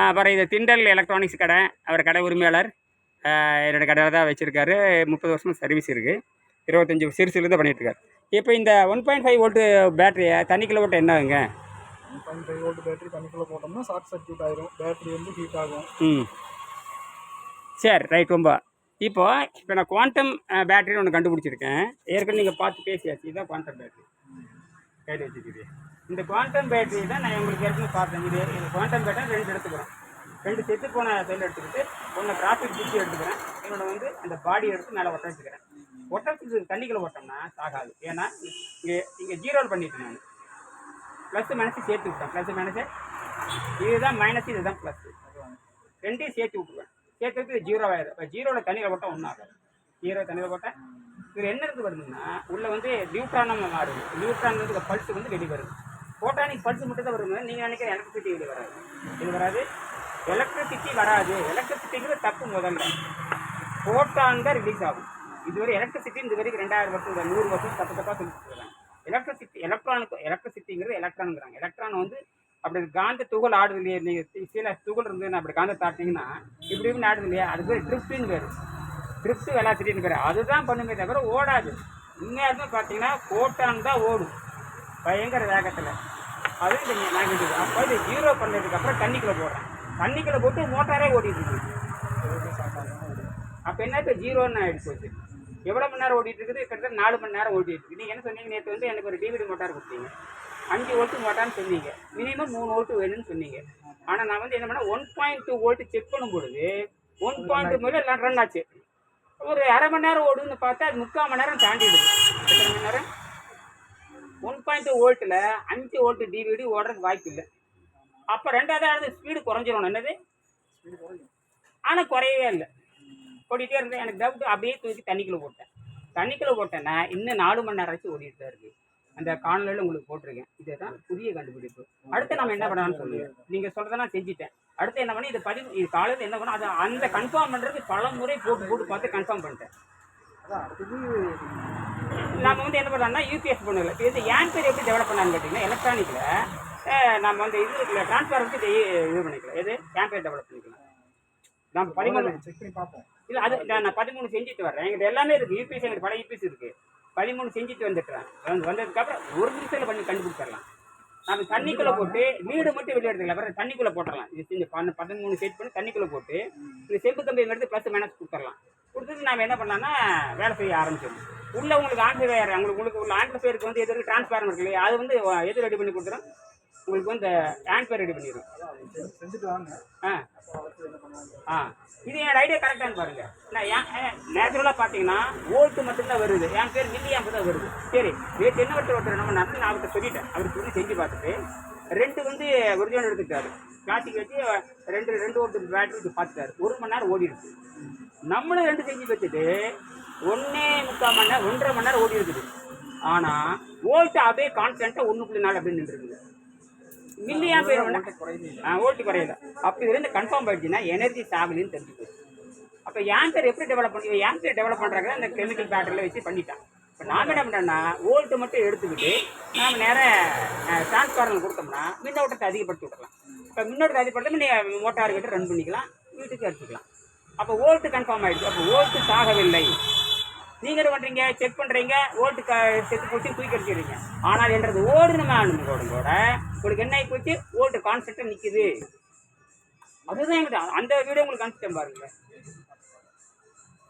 அப்புறம் இது திண்டல் எலக்ட்ரானிக்ஸ் கடை, அவர் கடை உரிமையாளர். என்னோடய கடையில் தான் வச்சுருக்காரு. 30 வருஷமாக சர்வீஸ் இருக்குது. 25 சிறுசுலேருந்து பண்ணிகிட்ருக்காரு. இப்போ இந்த 1.5 வோல்ட்டு பேட்டரியை தண்ணிக்குள்ளே போட்டு என்ன ஆகுங்க? 1.5 வோல்ட் பேட்டரி தண்ணிக்குள்ளே போட்டோம்னா ஷார்ட் சர்க்யூட் ஆயிரும், பேட்டரி வந்து ஹீட் ஆகும். சரி, ரைட். ரொம்ப இப்போ நான் குவாண்டம் பேட்டரின்னு ஒன்று கண்டுபிடிச்சிருக்கேன். ஏற்கனவே நீங்கள் பார்த்து பேசியாச்சு. இதுதான் குவாண்டம் பேட்டரி கையில் வச்சுக்குது. இந்த குவாண்டம் பேட்டரி தான் நான் உங்களுக்கு ஏற்கனவே பார்த்தேன். இது குவாண்டம் பேட்டரி 2 எடுத்துக்கிறோம். 2 செத்து போன செல் எடுத்துக்கிட்டு ஒன்று கிராஃபிக் பிச்சு எடுத்துக்கிறேன். என்னோட வந்து அந்த பாடி எடுத்து மேலே ஒட்ட வச்சுக்கிறேன். ஒட்டத்துக்கு தண்ணிக்குள்ளே ஓட்டோம்னா ஆகாது. ஏன்னா இங்கே ஜீரோல் பண்ணிட்டு நான் ப்ளஸ் மைனஸ் சேர்த்து விட்டேன். ப்ளஸ் மைனஸு இதுதான் மைனஸ், இதுதான் ப்ளஸ், ரெண்டையும் சேர்த்து விட்டுருவேன். சேர்த்துட்டு 0 ஆயிடும். இப்போ 0வில் தண்ணியில் போட்டால் ஒன்றும் ஆகாது. 0 தண்ணியில் போட்டால் இதில் என்ன இருந்து வருதுன்னா உள்ளே வந்து நியூட்ரானாக மாறுது. நியூட்ரான் வந்து பல்ஸ் வந்து வெளியே வருது. ஃபோட்டானிக் பல்ஸ் மட்டும் தான் வருது. நீங்கள் நினைக்கிற எலக்ட்ரிசிட்டி வெளியே வராது. இது வராது. எலக்ட்ரிசிட்டி வராது. எலக்ட்ரிசிட்டிங்கிறது தப்பு. முதல்ல ஃபோட்டான் தான் ரிலீஸ் ஆகும். இதுவரை எலக்ட்ரிசிட்டி இந்த வரைக்கும் 2000 வருஷம் 100 வருஷம் தப்பாக சொல்லிட்டு எலக்ட்ரிசிட்டி எலக்ட்ரிசிட்டிங்கிறது எலக்ட்ரானுங்கிறாங்க. எலக்ட்ரான் வந்து அப்படி காந்த துகள் ஆடுது இல்லையா? நீங்கள் சில துகள் இருந்ததுன்னா அப்படி காந்த தாட்டிங்கன்னா இப்படி இப்படி ஆடுது இல்லையா? அது பேர் ட்ரிப்டின்னு பேர். ட்ரிப்ட் வெலாசிட்டின்னு பேர். அதுதான் பண்ணுமே தவிர ஓடாது. உண்மையாலுமே பார்த்தீங்கன்னா ஃபோட்டான் தான் ஓடும் பயங்கர வேகத்தில். அது இந்த மேக்னெட்டிக். அப்போ இது 0 பண்ணதுக்கப்புறம் தண்ணிக்குள்ளே போடுறேன். தண்ணிக்குள்ளே போட்டு மோட்டாரே ஓடிட்டு இருக்குது. அப்போ என்ன இப்போ 0ன்னு ஆகிடுச்சு போச்சு. எவ்வளோ மணி நேரம் ஓடிட்டு இருக்குது? கிட்டத்தட்ட 4 மணி நேரம் ஓடிட்டு இருக்குது. நீங்கள் என்ன சொன்னீங்க? நேற்று வந்து எனக்கு ஒரு டிவிடி மோட்டார் கொடுத்தீங்க. 5 வோல்ட்டு மோட்டார்னு சொன்னீங்க. மினிமம் 3 வோல்ட்டு வேணும்னு சொன்னீங்க. ஆனால் நான் வந்து என்ன பண்ணேன், 1.2 வோல்ட்டு செக் பண்ணும் பொழுது 1.2 மேலே எல்லாம் ரன் ஆச்சு. ஒரு அரை மணி நேரம் ஓடுன்னு பார்த்தா அது 3/4 மணி நேரம் தாண்டிடுது. எத்தனை மணி நேரம்? 1.2 வோல்ட்டில் 5 வோல்ட்டு டிவிடி ஓடுறதுக்கு வாய்ப்பு இல்லை. அப்போ 2வது ஸ்பீடு குறைஞ்சிரும். என்னது? ஆனால் குறையவே இல்லை. ஓடிட்டே இருந்தேன். எனக்கு டவுட். அப்படியே தூக்கி தண்ணிக்குள்ளே போட்டேன். தண்ணிக்குள்ளே போட்டேன்னா இன்னும் 4 மணி நேரம் ஆச்சு ஓடிட்டு தான் இருக்குது. அந்த காணொலியில் உங்களுக்கு போட்டிருக்கேன். இதுதான் புதிய கண்டுபிடிப்பு. அடுத்து நம்ம என்ன பண்ணலாம்னு சொல்லுங்கள். நீங்கள் சொல்கிறத நான் செஞ்சுட்டேன். அடுத்து என்ன பண்ணி இது காலையில் என்ன பண்ணால் அதை அந்த கன்ஃபார்ம் பண்ணுறதுக்கு பல முறை போட்டு பார்த்து கன்ஃபார்ம் பண்ணிட்டேன். நம்ம வந்து என்ன பண்ணலாம்னா யூபிஎஸ் பண்ணல. இப்போ இது ஆம்பேர் எப்படி டெவலப் பண்ணான்னு கேட்டிங்கன்னா எலக்ட்ரானிக்கில் நம்ம வந்து இது டிரான்ஸ்ஃபார்மருக்கு இது பண்ணிக்கலாம். எது ஆம்பேர் டெவலப் பண்ணிக்கலாம். நம்ம 13 செக் பண்ணி பார்ப்போம். இல்லை, அது நான் 13 செஞ்சுட்டு வரேன். எங்கிட்ட எல்லாமே இருக்குது. யூபிஎஸ் எங்களுக்கு பல யூபிஎஸ் இருக்குது. 13 செஞ்சுட்டு வந்துட்டுறேன். வந்ததுக்கப்புறம் ஒரு நிமிஷத்தில் பண்ணி கண்டுபிடிச்சிடலாம். நம்ம தண்ணிக்குள்ளே போட்டு வீடு மட்டும் வெளியே எடுத்துக்கலாம். அப்புறம் தண்ணிக்குள்ளே போட்டுடலாம். இது செஞ்சு 13 செட் பண்ணி தண்ணிக்குள்ளே போட்டு இந்த செம்பு கம்பியை எடுத்து ப்ளஸ் மைனஸ் கொடுத்துடலாம். கொடுத்துட்டு நாம் என்ன பண்ணலாம்னா வேலை செய்ய ஆரம்பிச்சிடணும். உள்ளே உங்களுக்கு ஆம்பிஃபையர், உங்களுக்கு உள்ள ஆம்பிஃபையருக்கு வந்து எது டிரான்ஸ்ஃபார்மர் இருக்கு இல்லையா? அது வந்து எது ரெடி பண்ணி கொடுத்துரும்? உங்களுக்கு வந்து ஆம்பிஃபையர் ரெடி பண்ணிடும். செஞ்சுட்டு வாங்க. இது என் ஐடியா கரெக்டானு பாருங்க. நான் நேச்சுரலாக பார்த்தீங்கன்னா வோல்ட்டு மட்டும்தான் வருது. என் பேர் மில்லி ஆம்பு தான் வருது. சரி, நேற்று என்ன ஒருத்தர் நம்ம நடந்து நான் அவர்கிட்ட சொல்லிட்டேன். அவருக்கு வந்து செஞ்சு பார்த்துட்டு 2 வந்து ஒரிஜினல் எடுத்துக்கிட்டாரு. பிளாஸ்டிக் வச்சு 2 வோல்ட் பேட்டரி வச்சு பார்த்துட்டாரு. 1 மணி நேரம் ஓடி இருக்குது. நம்மளும் 2 செஞ்சு வச்சுட்டு 1.25 மணி நேரம் 1.5 மணி நேரம் ஓடி இருக்குது. ஆனால் வோல்ட்டு அப்படியே கான்ஸ்டன்ட்டாக 1.4 அப்படின்னு நின்றுருக்குது. மில்லி ஆம்பேர் வோல்ட்டு குறையல. அப்படி இருந்து கன்ஃபார்ம் ஆகிடுச்சுன்னா எனர்ஜி சாகலின்னு தெரிஞ்சுக்கு. அப்போ ஆம்பேர் எப்படி டெவலப் பண்ணி ஆம்பேர் டெவலப் பண்ணுறாங்க அந்த கெமிக்கல் பேட்டரியில் வச்சு பண்ணிட்டான். இப்போ நாம் என்ன பண்ணுறோன்னா வோல்ட்டு மட்டும் எடுத்துக்கிட்டு நாம் நேராக டிரான்ஸ்ஃபார்மர் கொடுத்தோம்னா மின்னோட்டத்தை அதிகப்படுத்தி விடலாம். இப்போ மின்னோட்டத்தை அதிகப்படுத்த நீங்கள் மோட்டார் கிட்ட ரன் பண்ணிக்கலாம், வீட்டுக்கு அடிச்சுக்கலாம். அப்போ வோல்ட்டு கன்ஃபார்ம் ஆகிடுச்சு. அப்போ வோல்ட்டு சாகவில்லை. நீங்கள் என்ன பண்ணுறீங்க? செக் பண்ணுறீங்க, வோல்ட்டு செத்து போச்சு, தூக்கி அடிச்சிடுறீங்க. ஆனால் என்றது ஓடுன கூட உங்களுக்கு என்ன ஆகி போச்சு? வோல்ட்டு கான்ஸ்டன்ட்டாக நிற்குது. அதுதான் எங்கிட்ட அந்த வீடியோ உங்களுக்கு கான்ஸ்டன் பாருங்க.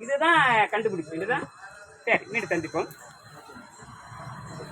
இதுதான் கண்டுபிடிப்பு. இதுதான். சரி, மீண்டும் சந்திப்போம்.